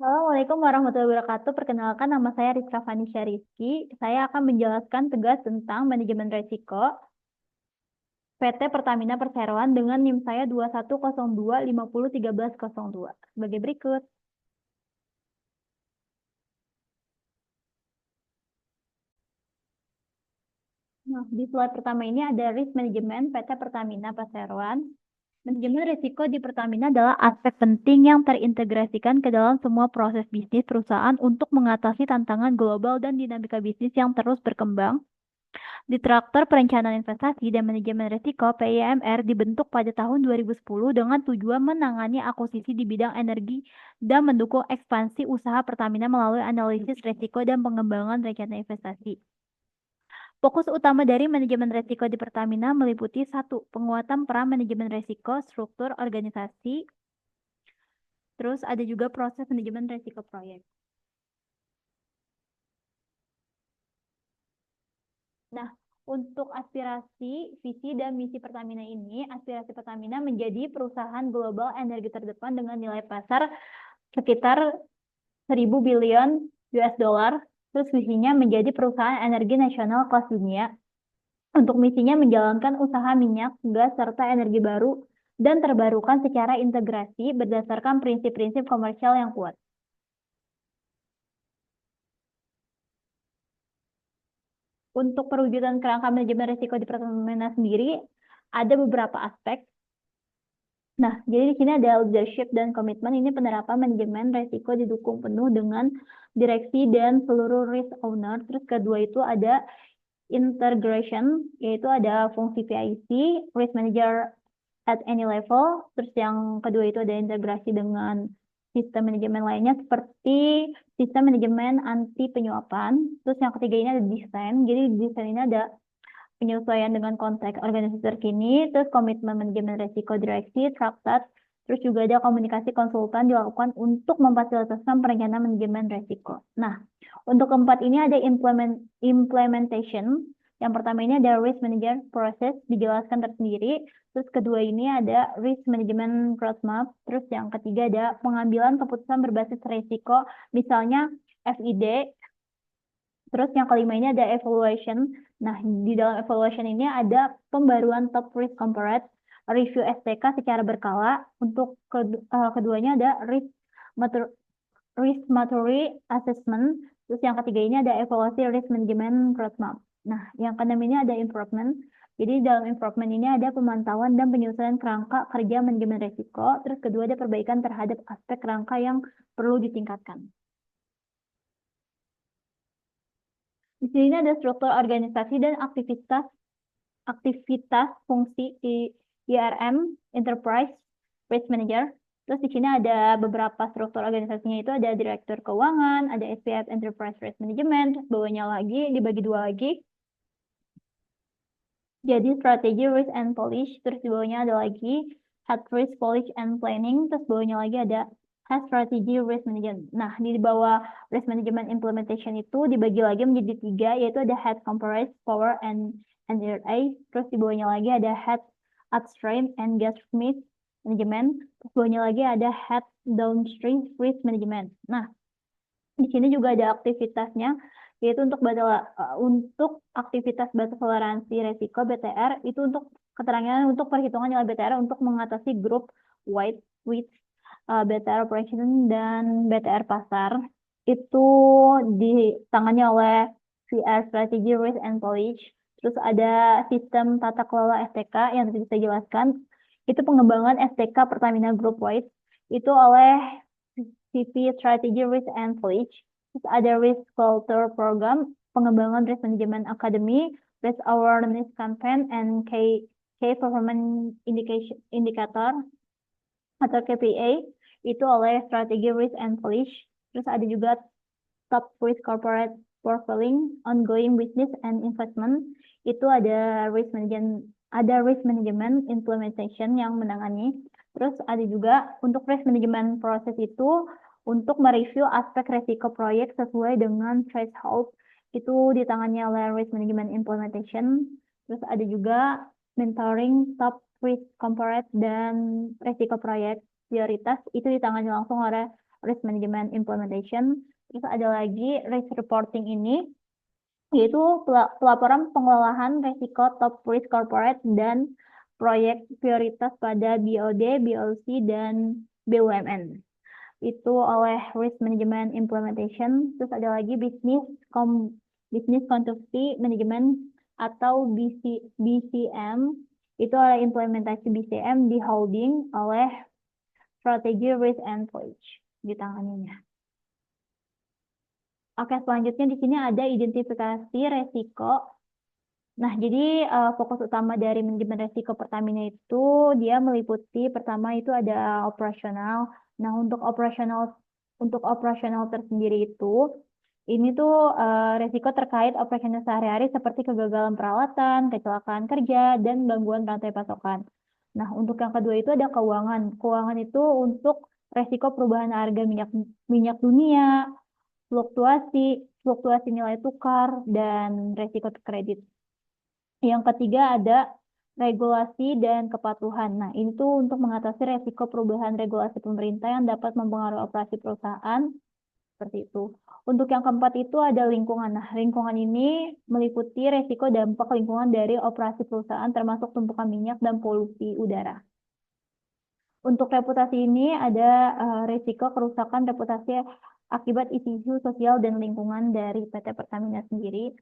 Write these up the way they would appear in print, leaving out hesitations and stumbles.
Assalamualaikum warahmatullahi wabarakatuh. Perkenalkan, nama saya Rizka Fanisha Rizky. Saya akan menjelaskan tugas tentang manajemen risiko PT Pertamina Perseroan dengan NIM saya 2102501302. Sebagai berikut. Nah, di slide pertama ini ada risk management PT Pertamina Perseroan. Manajemen risiko di Pertamina adalah aspek penting yang terintegrasikan ke dalam semua proses bisnis perusahaan untuk mengatasi tantangan global dan dinamika bisnis yang terus berkembang. Di Traktor Perencanaan Investasi dan Manajemen Risiko (PIMR) dibentuk pada tahun 2010 dengan tujuan menangani akuisisi di bidang energi dan mendukung ekspansi usaha Pertamina melalui analisis risiko dan pengembangan rencana investasi. Fokus utama dari manajemen risiko di Pertamina meliputi 1. Penguatan peran manajemen risiko, struktur organisasi, terus ada juga proses manajemen risiko proyek. Nah, untuk aspirasi, visi, dan misi Pertamina ini, aspirasi Pertamina menjadi perusahaan global energi terdepan dengan nilai pasar sekitar 1.000 billion US dollar. Terus visinya menjadi perusahaan energi nasional kelas dunia. Untuk misinya menjalankan usaha minyak, gas, serta energi baru dan terbarukan secara integrasi berdasarkan prinsip-prinsip komersial yang kuat. Untuk perwujudan kerangka manajemen risiko di Pertamina sendiri, ada beberapa aspek. Nah, jadi di sini ada leadership dan komitmen. Ini penerapan manajemen risiko didukung penuh dengan direksi dan seluruh risk owner. Terus kedua itu ada integration, yaitu ada fungsi PIC, risk manager at any level. Terus yang kedua itu ada integrasi dengan sistem manajemen lainnya seperti sistem manajemen anti penyuapan. Terus yang ketiga ini ada desain. Jadi desain ini ada penyesuaian dengan konteks organisasi terkini, terus komitmen manajemen risiko direksi, traktat, terus juga ada komunikasi konsultan dilakukan untuk memfasilitasi perencanaan manajemen risiko. Nah, untuk keempat ini ada implementation. Yang pertama ini ada risk manager process, dijelaskan tersendiri. Terus kedua ini ada risk management roadmap. Terus yang ketiga ada pengambilan keputusan berbasis risiko, misalnya FID. Terus yang kelima ini ada evaluation. Nah, di dalam evaluation ini ada pembaruan top risk comparate, review STK secara berkala. Untuk keduanya ada risk maturity assessment. Terus yang ketiga ini ada evaluasi risk management roadmap. Nah, yang keenam ini ada improvement. Jadi dalam improvement ini ada pemantauan dan penyusunan kerangka kerja manajemen risiko. Terus kedua ada perbaikan terhadap aspek kerangka yang perlu ditingkatkan. Di sini ada struktur organisasi dan aktivitas fungsi di IRM, Enterprise Risk Manager. Terus di sini ada beberapa struktur organisasinya, itu ada Direktur Keuangan, ada SPF Enterprise Risk Management, terus bawahnya lagi dibagi dua lagi. Jadi Strategi Risk and Polish, terus di bawahnya ada lagi Head Risk Polish and Planning, terus bawahnya lagi ada Head Strategy Risk Management. Nah, di bawah Risk Management Implementation itu dibagi lagi menjadi tiga, yaitu ada Head Compromise, Power, and NRA. Terus di bawahnya lagi ada Head Upstream and Gas Management. Terus bawahnya lagi ada Head Downstream Risk Management. Nah, di sini juga ada aktivitasnya, yaitu untuk aktivitas batas toleransi resiko BTR, itu untuk keterangan untuk perhitungan nilai BTR untuk mengatasi grup wide with BTR operation dan BTR pasar. Itu ditangani oleh VR Strategy Risk and Polish. Terus ada sistem tata kelola STK yang tadi bisa jelaskan. Itu pengembangan STK Pertamina Group Wide itu oleh CV Strategy Risk and Polish. Terus ada Risk Culture Program, pengembangan Risk Management Academy, Risk Awareness Campaign, and Key Performance Indicator atau KPI itu oleh Strategi Risk and Polish. Terus ada juga Top Risk Corporate Profiling, Ongoing Business and Investment. Itu ada risk management implementation yang menangani. Terus ada juga untuk risk management proses itu untuk mereview aspek resiko proyek sesuai dengan threshold, itu ditangani oleh risk management implementation. Terus ada juga mentoring top risk corporate dan resiko proyek prioritas, itu ditangani langsung oleh risk management implementation. Terus ada lagi risk reporting ini, yaitu pelaporan pengelolaan risiko top risk corporate dan proyek prioritas pada BOD, BOC, dan BUMN. Itu oleh risk management implementation. Terus ada lagi business continuity management atau BCM. Itu oleh implementasi BCM di holding oleh strategi risk and policy ditanganinya. Oke, selanjutnya di sini ada identifikasi resiko. Nah, jadi fokus utama dari manajemen resiko Pertamina itu dia meliputi pertama itu ada operasional. Nah, untuk operasional tersendiri itu ini tuh resiko terkait operasional sehari-hari seperti kegagalan peralatan, kecelakaan kerja, dan gangguan rantai pasokan. Nah, untuk yang kedua itu ada keuangan. Keuangan itu untuk resiko perubahan harga minyak dunia, fluktuasi nilai tukar, dan resiko kredit. Yang ketiga ada regulasi dan kepatuhan. Nah, ini tuh untuk mengatasi resiko perubahan regulasi pemerintah yang dapat mempengaruhi operasi perusahaan, seperti itu. Untuk yang keempat itu ada lingkungan. Nah, lingkungan ini meliputi resiko dampak lingkungan dari operasi perusahaan termasuk tumpukan minyak dan polusi udara. Untuk reputasi ini ada resiko kerusakan reputasi akibat isu sosial dan lingkungan dari PT Pertamina sendiri.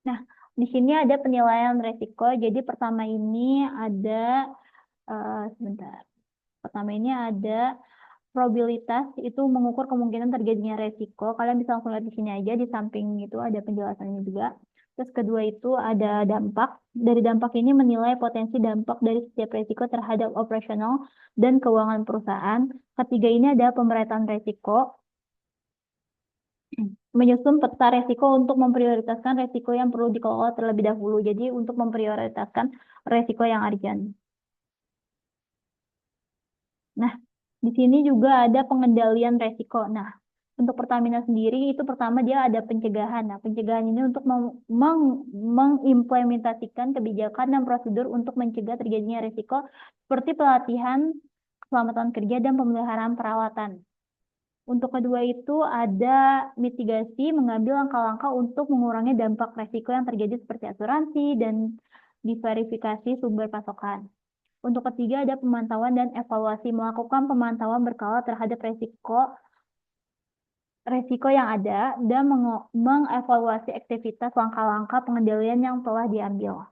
Nah, di sini ada penilaian resiko. Jadi pertama ini ada sebentar. Pertama ini ada probabilitas itu mengukur kemungkinan terjadinya resiko. Kalian bisa langsung lihat di sini aja, di samping itu ada penjelasannya juga. Terus kedua itu ada dampak. Dari dampak ini menilai potensi dampak dari setiap resiko terhadap operasional dan keuangan perusahaan. Ketiga ini ada pemerataan resiko. Menyusun peta resiko untuk memprioritaskan resiko yang perlu dikelola terlebih dahulu. Jadi untuk memprioritaskan resiko yang urgent. Nah, di sini juga ada pengendalian resiko. Nah, untuk Pertamina sendiri itu pertama dia ada pencegahan. Nah, pencegahan ini untuk mengimplementasikan kebijakan dan prosedur untuk mencegah terjadinya resiko seperti pelatihan, keselamatan kerja, dan pemeliharaan peralatan. Untuk kedua itu ada mitigasi, mengambil langkah-langkah untuk mengurangi dampak resiko yang terjadi seperti asuransi dan diverifikasi sumber pasokan. Untuk ketiga ada pemantauan dan evaluasi, melakukan pemantauan berkala terhadap resiko yang ada dan mengevaluasi aktivitas langkah-langkah pengendalian yang telah diambil.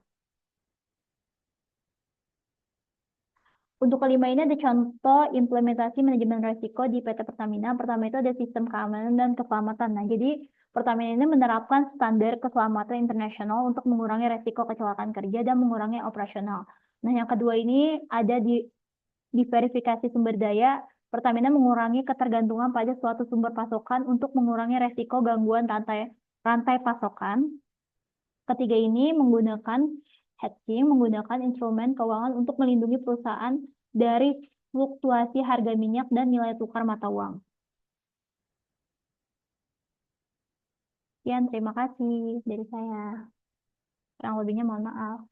Untuk kelima ini ada contoh implementasi manajemen resiko di PT Pertamina. Pertama itu ada sistem keamanan dan keselamatan. Nah, jadi Pertamina ini menerapkan standar keselamatan internasional untuk mengurangi resiko kecelakaan kerja dan mengurangi operasional. Nah, yang kedua ini ada di verifikasi sumber daya. Pertamina mengurangi ketergantungan pada suatu sumber pasokan untuk mengurangi resiko gangguan rantai pasokan. Ketiga ini menggunakan hedging, menggunakan instrumen keuangan untuk melindungi perusahaan dari fluktuasi harga minyak dan nilai tukar mata uang. Sekian, terima kasih dari saya. Kurang lebihnya mohon maaf.